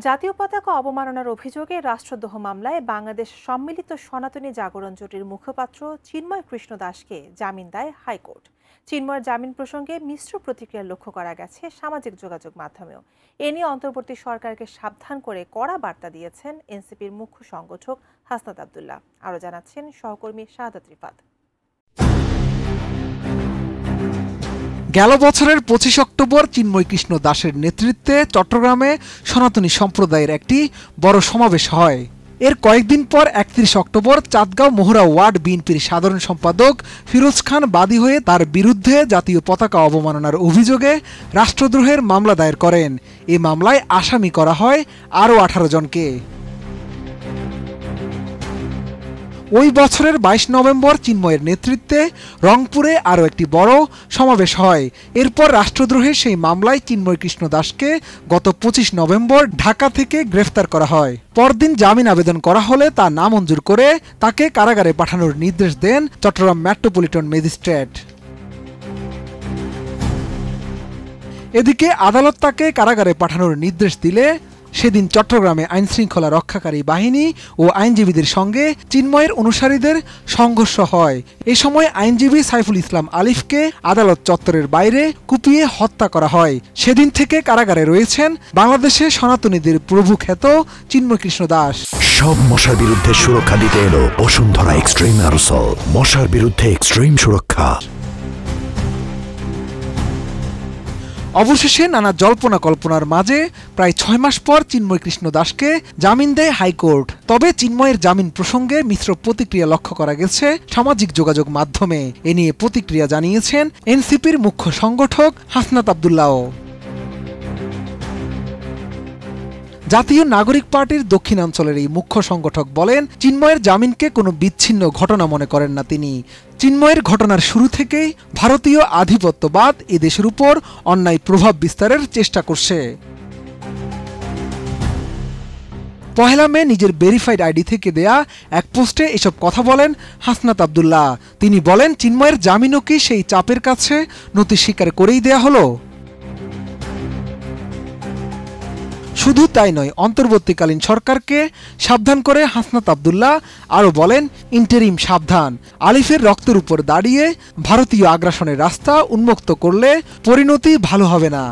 জাতীয় পতাকা অবমাননার অভিযোগে রাষ্ট্রদ্রোহ মামলায় বাংলাদেশ সম্মিলিত সনাতনী জাগরণ জোটের মুখপাত্র চিন্ময় কৃষ্ণ দাসকে জামিন দেয় হাইকোর্ট। চিন্ময়ের জামিন প্রসঙ্গে মিশ্র প্রতিক্রিয়া লক্ষ্য করা গেছে সামাজিক যোগাযোগ মাধ্যমেও। এ নিয়ে অন্তর্বর্তী সরকারকে সাবধান করে কড়া বার্তা দিয়েছেন এনসিপির মুখ্য সংগঠক হাসনাত আব্দুল্লাহ। আরও জানাচ্ছেন সহকর্মী শাহাদাত রিফাত। গেল বছরের ২৫ অক্টোবর চিন্ময় কৃষ্ণ দাসের নেতৃত্বে চট্টগ্রামে সনাতনী সম্প্রদায়ের একটি বড় সমাবেশ হয়। এর কয়েকদিন পর ৩১ অক্টোবর চাঁদগাঁও মোহরা ওয়ার্ড বিএনপির সাধারণ সম্পাদক ফিরোজ খান বাদী হয়ে তার বিরুদ্ধে জাতীয় পতাকা অবমাননার অভিযোগে রাষ্ট্রদ্রোহের মামলা দায়ের করেন। এ মামলায় আসামি করা হয় আরও ১৮ জনকে। ওই বছরের ২২ নভেম্বর চিন্ময়ের নেতৃত্বে রংপুরে আরও একটি বড় সমাবেশ হয়। এরপর রাষ্ট্রদ্রোহের সেই মামলায় চিন্ময় কৃষ্ণ দাসকে গত ২৫ নভেম্বর ঢাকা থেকে গ্রেফতার করা হয়। পরদিন জামিন আবেদন করা হলে তা নামঞ্জুর করে তাকে কারাগারে পাঠানোর নির্দেশ দেন চট্টগ্রাম মেট্রোপলিটন ম্যাজিস্ট্রেট। এদিকে আদালত তাকে কারাগারে পাঠানোর নির্দেশ দিলে সেদিন চট্টগ্রামে আইনশৃঙ্খলা রক্ষাকারী বাহিনী ও আইনজীবীদের সঙ্গে চিন্ময়ের অনুসারীদের সংঘর্ষ হয়। এ সময় আইনজীবী সাইফুল ইসলাম আলিফকে আদালত চত্বরের বাইরে কুপিয়ে হত্যা করা হয়। সেদিন থেকে কারাগারে রয়েছেন বাংলাদেশে সনাতনীদের প্রভু খ্যাত চিন্ময় কৃষ্ণ দাস। সব মশার বিরুদ্ধে সুরক্ষা দিতে এলো বসুন্ধরা এক্সট্রিম অ্যারোসল, মশার বিরুদ্ধে এক্সট্রিম সুরক্ষা। অবশেষে নানা জল্পনা কল্পনার মাঝে প্রায় ৬ মাস পর চিন্ময় কৃষ্ণ দাসকে জামিন দেয় হাইকোর্ট। তবে চিন্ময়ের জামিন প্রসঙ্গে মিশ্র প্রতিক্রিয়া লক্ষ্য করা গেছে সামাজিক যোগাযোগ মাধ্যমে। এ নিয়ে প্রতিক্রিয়া জানিয়েছেন এনসিপির মুখ্য সংগঠক হাসনাত আব্দুল্লাহ। জাতীয় নাগরিক পার্টির দক্ষিণাঞ্চলের এই মুখ্য সংগঠক বলেন, চিন্ময়ের জামিনকে কোনো বিচ্ছিন্ন ঘটনা মনে করেন না তিনি। চিন্ময়ের ঘটনার শুরু থেকেই ভারতীয় আধিপত্যবাদ এ দেশের উপর অন্যায় প্রভাব বিস্তারের চেষ্টা করছে। পহেলা মে নিজের ভেরিফাইড আইডি থেকে দেয়া এক পোস্টে এসব কথা বলেন হাসনাত আব্দুল্লাহ। তিনি বলেন, চিন্ময়ের জামিনও কি সেই চাপের কাছে নতি স্বীকার করেই দেয়া হলো? শুধু তাই নয়, অন্তর্বর্তীকালীন সরকারকে সাবধান করে হাসনাত আব্দুল্লাহ আরও বলেন, ইন্টারিম সাবধান, আলিফের রক্তের উপর দাঁড়িয়ে ভারতীয় আগ্রাসনের রাস্তা উন্মুক্ত করলে পরিণতি ভালো হবে না।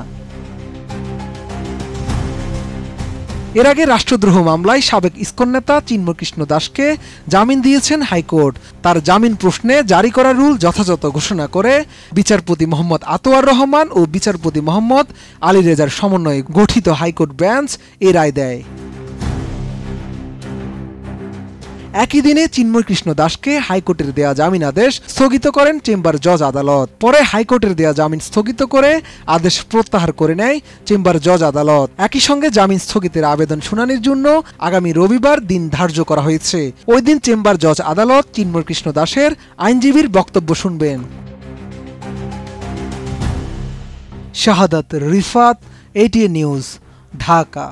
এর আগে রাষ্ট্রদ্রোহ মামলায় সাবেক ইসকন নেতা চিন্ময় কৃষ্ণ দাসকে জামিন দিয়েছেন হাইকোর্ট। তার জামিন প্রশ্নে জারি করা রুল যথাযথ ঘোষণা করে বিচারপতি মোহাম্মদ আতোয়ার রহমান ও বিচারপতি মোহাম্মদ আলী রেজার সমন্বয়ে গঠিত হাইকোর্ট বেঞ্চ এ রায় দেয়। একই দিনে চিন্ময় কৃষ্ণ দাসকে হাইকোর্টের দেয়া জামিন আদেশ স্থগিত করেন চেম্বার জজ আদালত। পরে হাইকোর্টের দেয়া জামিন স্থগিত করে আদেশ প্রত্যাহার করে নেয় চেম্বার জজ আদালত। একই সঙ্গে জামিন স্থগিতের আবেদন শুনানির জন্য আগামী রবিবার দিন ধার্য করা হয়েছে। ওই দিন চেম্বার জজ আদালত চিন্ময় কৃষ্ণ দাসের আইনজীবীর বক্তব্য শুনবেন। শাহাদাত রিফাত, এটিএন নিউজ, ঢাকা।